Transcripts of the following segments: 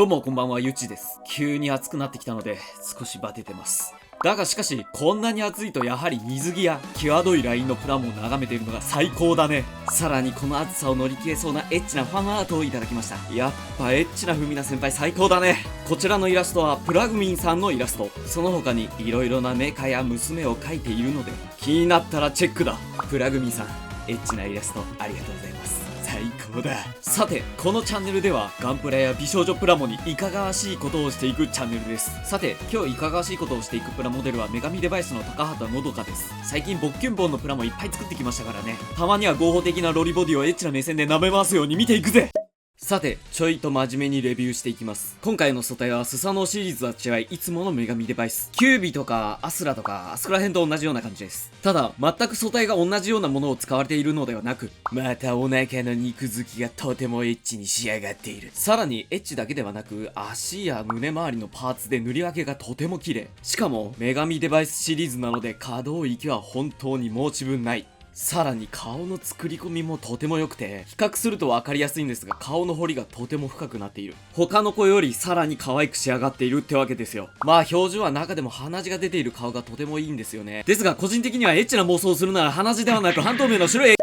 どうもこんばんは、ゆちです。急に暑くなってきたので少しバテてます。だがしかし、こんなに暑いとやはり水着や際どいラインのプラモを眺めているのが最高だね。さらにこの暑さを乗り切れそうなエッチなファンアートをいただきました。やっぱエッチなふみな先輩最高だね。こちらのイラストはプラグミンさんのイラスト。その他に色々なメカや娘を描いているので、気になったらチェックだ。プラグミンさん、エッチなイラストありがとうございます。最高だ。さて、このチャンネルではガンプラや美少女プラモにいかがわしいことをしていくチャンネルです。さて、今日いかがわしいことをしていくプラモデルは女神デバイスの高畑のどかです。最近ボッキュンボンのプラモいっぱい作ってきましたからね。たまには合法的なロリボディをエッチな目線で舐め回すように見ていくぜ。さて、ちょいと真面目にレビューしていきます。今回の素体はスサノオシリーズとは違い、いつもの女神デバイス。キュービとかアスラとか、あそこら辺と同じような感じです。ただ、全く素体が同じようなものを使われているのではなく、またお腹の肉付きがとてもエッチに仕上がっている。さらに、エッチだけではなく、足や胸周りのパーツで塗り分けがとても綺麗。しかも、女神デバイスシリーズなので可動域は本当に申し分ない。さらに顔の作り込みもとても良くて、比較すると分かりやすいんですが、顔の彫りがとても深くなっている。他の子よりさらに可愛く仕上がっているってわけですよ。まあ表情は中でも鼻血が出ている顔がとてもいいんですよね。ですが個人的にはエッチな妄想をするなら鼻血ではなく半透明の白い。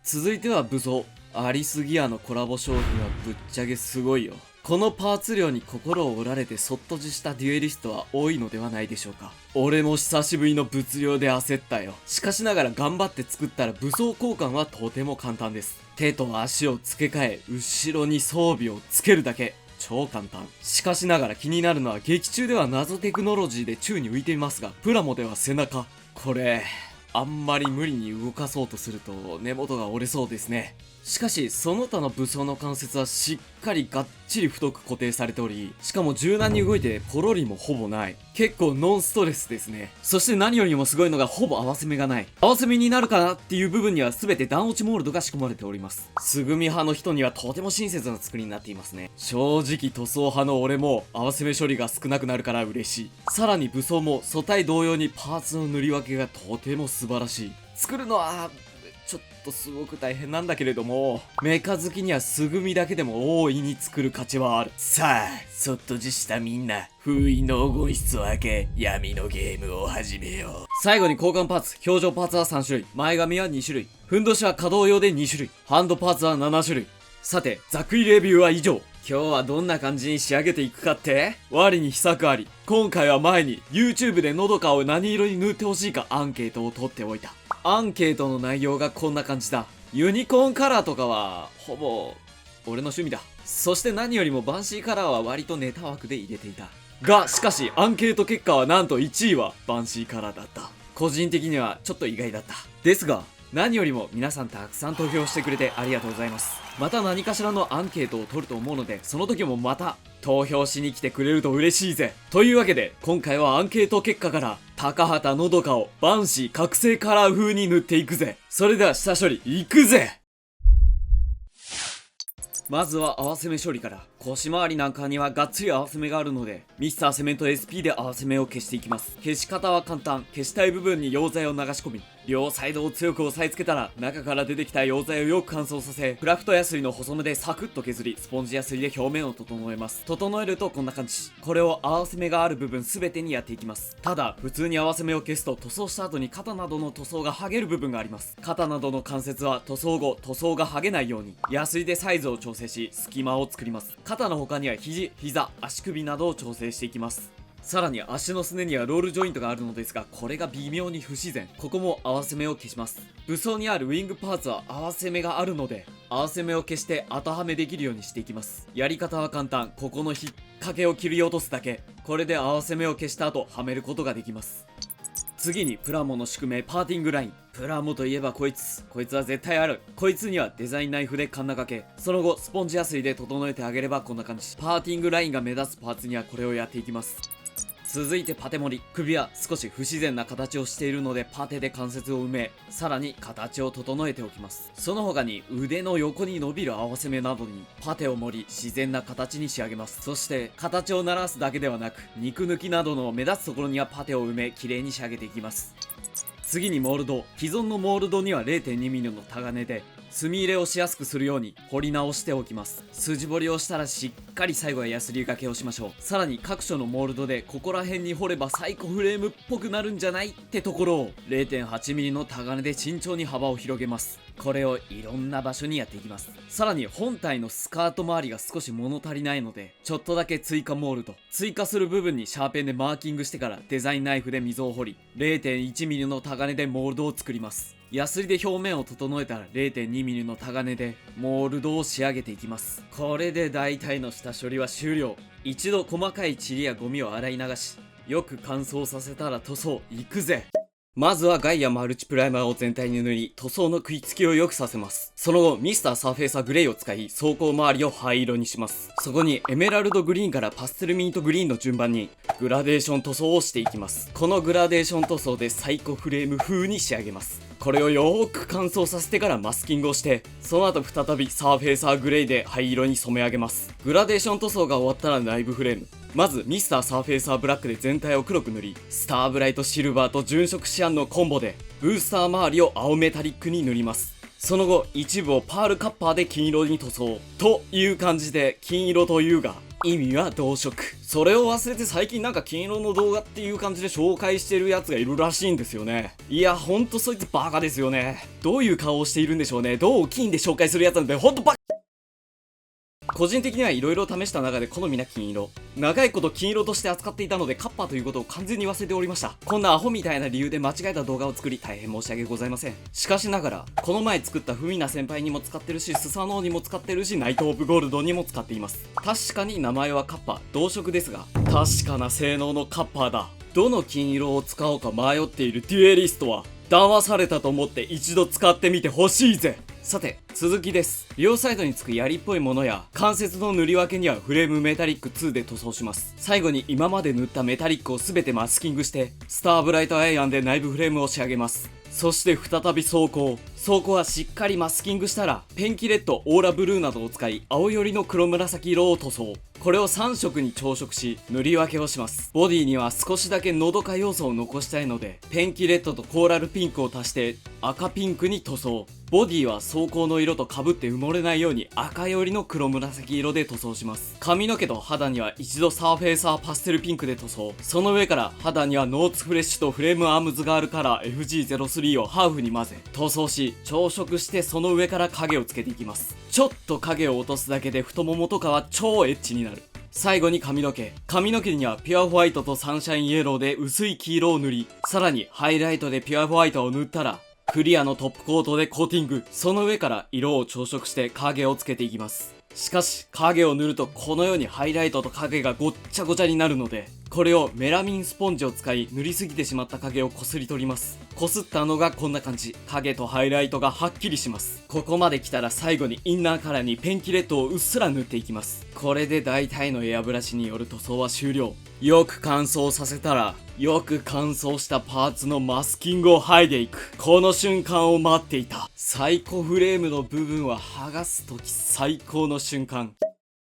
続いては武装。アリスギアのコラボ商品はぶっちゃけすごいよ。このパーツ量に心を折られてそっとじしたデュエリストは多いのではないでしょうか。俺も久しぶりの物量で焦ったよ。しかしながら頑張って作ったら武装交換はとても簡単です。手と足を付け替え、後ろに装備をつけるだけ。超簡単。しかしながら気になるのは劇中では謎テクノロジーで宙に浮いていますが、プラモでは背中。これ、あんまり無理に動かそうとすると根元が折れそうですね。しかしその他の武装の関節はしっかりがっちり太く固定されており、しかも柔軟に動いてポロリもほぼない。結構ノンストレスですね。そして何よりもすごいのがほぼ合わせ目がない。合わせ目になるかなっていう部分には全て段落ちモールドが仕込まれております。すぐみ派の人にはとても親切な作りになっていますね。正直塗装派の俺も合わせ目処理が少なくなるから嬉しい。さらに武装も素体同様にパーツの塗り分けがとても素晴らしい。作るのはちょっとすごく大変なんだけれども、メカ好きにはすぐみだけでも大いに作る価値はある。さあ、そっとじしたみんな、封印の黄金室を開け、闇のゲームを始めよう。最後に交換パーツ、表情パーツは3種類、前髪は2種類、ふんどしは可動用で2種類、ハンドパーツは7種類。さて、ざっくりレビューは以上。今日はどんな感じに仕上げていくかって？我に秘策あり。今回は前に YouTube でのどかを何色に塗ってほしいかアンケートを取っておいた。アンケートの内容がこんな感じだ。ユニコーンカラーとかはほぼ俺の趣味だ。そして何よりもバンシーカラーは割とネタ枠で入れていた。が、しかしアンケート結果はなんと1位はバンシーカラーだった。個人的にはちょっと意外だった。ですが、何よりも皆さんたくさん投票してくれてありがとうございます。また何かしらのアンケートを取ると思うので、その時もまた投票しに来てくれると嬉しいぜ。というわけで、今回はアンケート結果から高畑のどかをバンシー覚醒カラー風に塗っていくぜ。それでは下処理いくぜ。まずは合わせ目処理から。腰回りなんかにはがっつり合わせ目があるので、ミスターセメント SP で合わせ目を消していきます。消し方は簡単。消したい部分に溶剤を流し込み、両サイドを強く押さえつけたら、中から出てきた溶剤をよく乾燥させ、クラフトヤスリの細めでサクッと削り、スポンジヤスリで表面を整えます。整えるとこんな感じ。これを合わせ目がある部分全てにやっていきます。ただ、普通に合わせ目を消すと塗装した後に肩などの塗装が剥げる部分があります。肩などの関節は塗装後、塗装が剥げないように、ヤスリでサイズを調整し、隙間を作ります。肩の他には肘、膝、足首などを調整していきます。さらに足のすねにはロールジョイントがあるのですが、これが微妙に不自然。ここも合わせ目を消します。武装にあるウィングパーツは合わせ目があるので、合わせ目を消して後はめできるようにしていきます。やり方は簡単。ここの引っ掛けを切り落とすだけ。これで合わせ目を消した後、はめることができます。次にプラモの宿命パーティングライン。プラモといえばこいつは絶対ある。こいつにはデザインナイフでカンナ掛け、その後スポンジヤスリで整えてあげればこんな感じ。パーティングラインが目立つパーツにはこれをやっていきます。続いてパテ盛り。首は少し不自然な形をしているのでパテで関節を埋め、さらに形を整えておきます。その他に腕の横に伸びる合わせ目などにパテを盛り、自然な形に仕上げます。そして形をならすだけではなく、肉抜きなどの目立つところにはパテを埋め、綺麗に仕上げていきます。次にモールド。既存のモールドには 0.2mm のタガネで墨入れをしやすくするように彫り直しておきます。筋彫りをしたらしっかり最後はヤスリがけをしましょう。さらに各所のモールドでここら辺に彫ればサイコフレームっぽくなるんじゃないってところを 0.8mm のタガネで慎重に幅を広げます。これをいろんな場所にやっていきます。さらに本体のスカート周りが少し物足りないので、ちょっとだけ追加モールド、追加する部分にシャーペンでマーキングしてからデザインナイフで溝を掘り、 0.1mm のタガネでモールドを作ります。ヤスリで表面を整えたら 0.2mm のタガネでモールドを仕上げていきます。これで大体の下処理は終了。一度細かい塵やゴミを洗い流し、よく乾燥させたら塗装いくぜ。まずはガイアマルチプライマーを全体に塗り、塗装の食いつきを良くさせます。その後、ミスターサーフェイサーグレイを使い、装甲周りを灰色にします。そこにエメラルドグリーンからパステルミントグリーンの順番にグラデーション塗装をしていきます。このグラデーション塗装でサイコフレーム風に仕上げます。これをよーく乾燥させてからマスキングをして、その後再びサーフェイサーグレイで灰色に染め上げます。グラデーション塗装が終わったら内部フレーム。まずミスターサーフェイサーブラックで全体を黒く塗り、スターブライトシルバーと純色シアンのコンボでブースター周りを青メタリックに塗ります。その後一部をパールカッパーで金色に塗装という感じで、金色というが意味は同色。それを忘れて最近なんか金色の動画っていう感じで紹介してるやつがいるらしいんですよね。いやほんとそいつバカですよね。どういう顔をしているんでしょうね。どう金で紹介するやつなんでほんとバカ。個人的にはいろいろ試した中で好みな金色、長いこと金色として扱っていたのでカッパーということを完全に忘れておりました。こんなアホみたいな理由で間違えた動画を作り大変申し訳ございません。しかしながらこの前作ったフミナ先輩にも使ってるし、スサノオにも使ってるし、ナイト・オブ・ゴールドにも使っています。確かに名前はカッパー、同色ですが確かな性能のカッパーだ。どの金色を使おうか迷っているデュエリストは騙されたと思って一度使ってみてほしいぜ。さて続きです。両サイドにつく槍っぽいものや関節の塗り分けにはフレームメタリック2で塗装します。最後に今まで塗ったメタリックを全てマスキングしてスターブライトアイアンで内部フレームを仕上げます。そして再び装甲はしっかりマスキングしたらペンキレッド、オーラブルーなどを使い青寄りの黒紫色を塗装。これを3色に調色し塗り分けをします。ボディには少しだけのどか要素を残したいのでペンキレッドとコーラルピンクを足して赤ピンクに塗装。ボディは装甲の色と被って埋もれないように赤寄りの黒紫色で塗装します。髪の毛と肌には一度サーフェイサーパステルピンクで塗装。その上から肌にはノーツフレッシュとフレームアームズガールカラー FG03 をハーフに混ぜ塗装し調色して、その上から影をつけていきます。ちょっと影を落とすだけで太ももとかは超エッチになる。最後に髪の毛にはピュアホワイトとサンシャインイエローで薄い黄色を塗り、さらにハイライトでピュアホワイトを塗ったらクリアのトップコートでコーティング。その上から色を調色して影をつけていきます。しかし影を塗るとこのようにハイライトと影がごっちゃごちゃになるので、これをメラミンスポンジを使い塗りすぎてしまった影をこすり取ります。こすったのがこんな感じ。影とハイライトがはっきりします。ここまで来たら最後にインナーカラーにペンキレッドをうっすら塗っていきます。これで大体のエアブラシによる塗装は終了。よく乾燥させたらよく乾燥したパーツのマスキングを剥いでいく。この瞬間を待っていた。サイコフレームの部分は剥がす時最高の瞬間。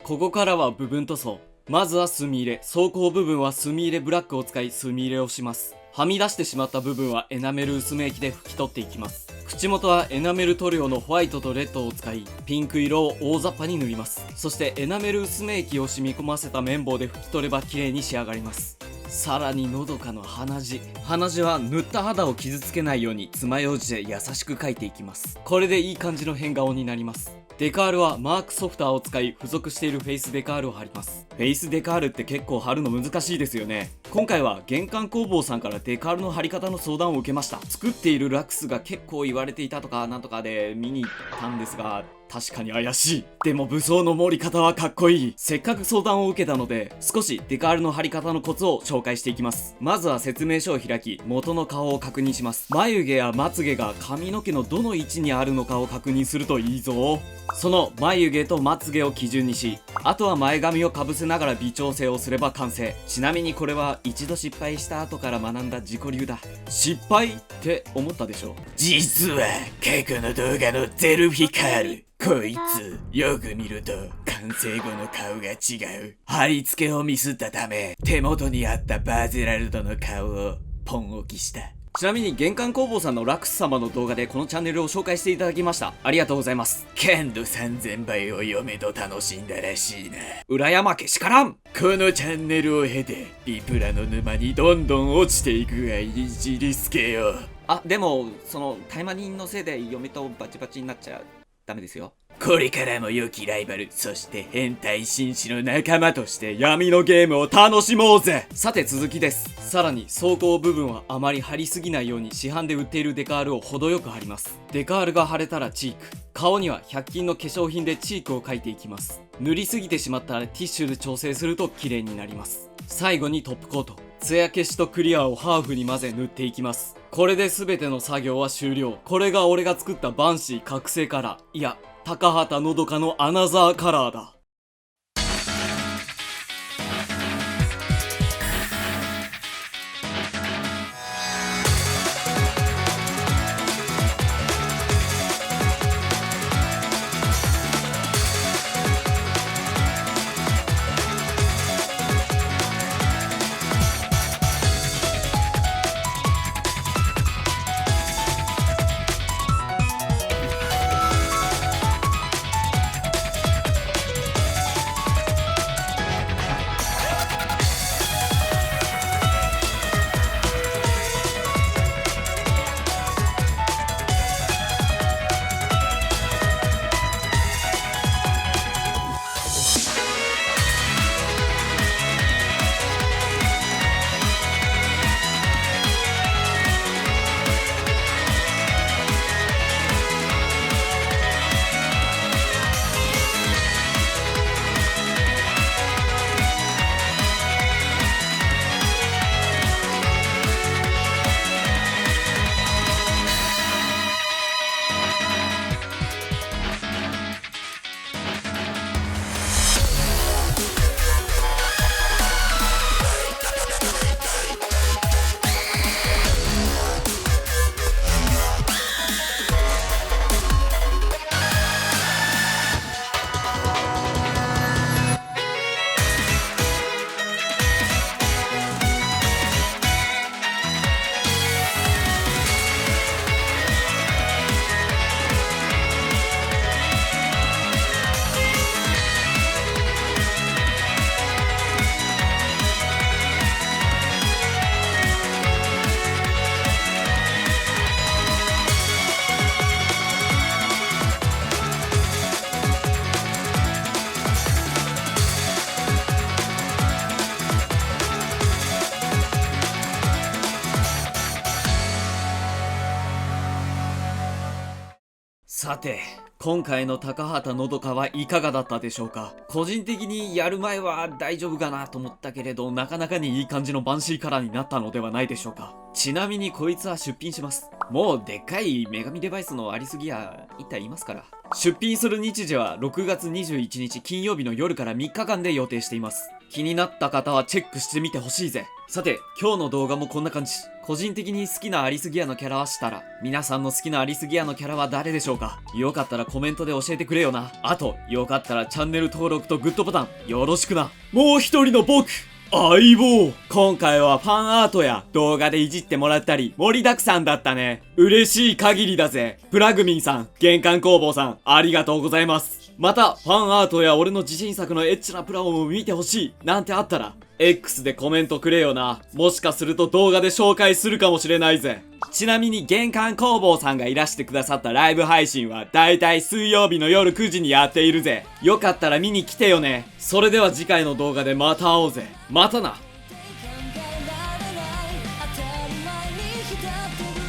ここからは部分塗装。まずは墨入れ。装甲部分は墨入れブラックを使い墨入れをします。はみ出してしまった部分はエナメル薄め液で拭き取っていきます。口元はエナメル塗料のホワイトとレッドを使いピンク色を大雑把に塗ります。そしてエナメル薄め液を染み込ませた綿棒で拭き取れば綺麗に仕上がります。さらにのどかの鼻血は塗った肌を傷つけないように爪楊枝で優しく描いていきます。これでいい感じの変顔になります。デカールはマークソフターを使い付属しているフェイスデカールを貼ります。フェイスデカールって結構貼るの難しいですよね。今回は玄関工房さんからデカールの貼り方の相談を受けました。作っているラックスが結構言われていたとかなんとかで見に行ったんですが、確かに怪しい。でも武装の盛り方はかっこいい。せっかく相談を受けたので少しデカールの貼り方のコツを紹介していきます。まずは説明書を開き元の顔を確認します。眉毛やまつげが髪の毛のどの位置にあるのかを確認するといいぞ。その眉毛とまつげを基準にし、あとは前髪をかぶせながら微調整をすれば完成。ちなみにこれは一度失敗した後から学んだ自己流だ。失敗って思ったでしょ。実は過去の動画のゼルフィカール、こいつよく見ると完成後の顔が違う。貼り付けをミスったため手元にあったバーゼラルドの顔をポン置きした。ちなみに玄関工房さんのラクス様の動画でこのチャンネルを紹介していただきました。ありがとうございます。感度3000倍を嫁と楽しんだらしいな。裏山けしからん。このチャンネルを経てビプラの沼にどんどん落ちていくがいじりすけよ。あ、でもそのタイマニンのせいで嫁とバチバチになっちゃダメですよ。これからも良きライバル、そして変態紳士の仲間として闇のゲームを楽しもうぜ。さて続きです。さらに装甲部分はあまり貼りすぎないように市販で売っているデカールを程よく貼ります。デカールが貼れたらチーク、顔には100均の化粧品でチークを描いていきます。塗りすぎてしまったらティッシュで調整すると綺麗になります。最後にトップコート、艶消しとクリアをハーフに混ぜ塗っていきます。これで全ての作業は終了。これが俺が作ったバンシー覚醒カラー、いや高畑のどかのアナザーカラーだ。さて今回の高畑のどかはいかがだったでしょうか。個人的にやる前は大丈夫かなと思ったけれど、なかなかにいい感じのバンシーカラーになったのではないでしょうか。ちなみにこいつは出品します。もうでっかい女神デバイスのありすぎや一体いますから。出品する日時は6月21日金曜日の夜から3日間で予定しています。気になった方はチェックしてみてほしいぜ。さて今日の動画もこんな感じ。個人的に好きなアリスギアのキャラはしたら、皆さんの好きなアリスギアのキャラは誰でしょうか。よかったらコメントで教えてくれよな。あとよかったらチャンネル登録とグッドボタンよろしくな。もう一人の僕相棒。今回はファンアートや動画でいじってもらったり盛りだくさんだったね。嬉しい限りだぜ。プラグミンさん、玄関工房さん、ありがとうございます。またファンアートや俺の自信作のエッチなプラモも見てほしいなんてあったら X でコメントくれよな。もしかすると動画で紹介するかもしれないぜ。ちなみに玄関工房さんがいらしてくださったライブ配信はだいたい水曜日の夜9時にやっているぜ。よかったら見に来てよね。それでは次回の動画でまた会おうぜ。またな。考えられない当たり前に浸ってる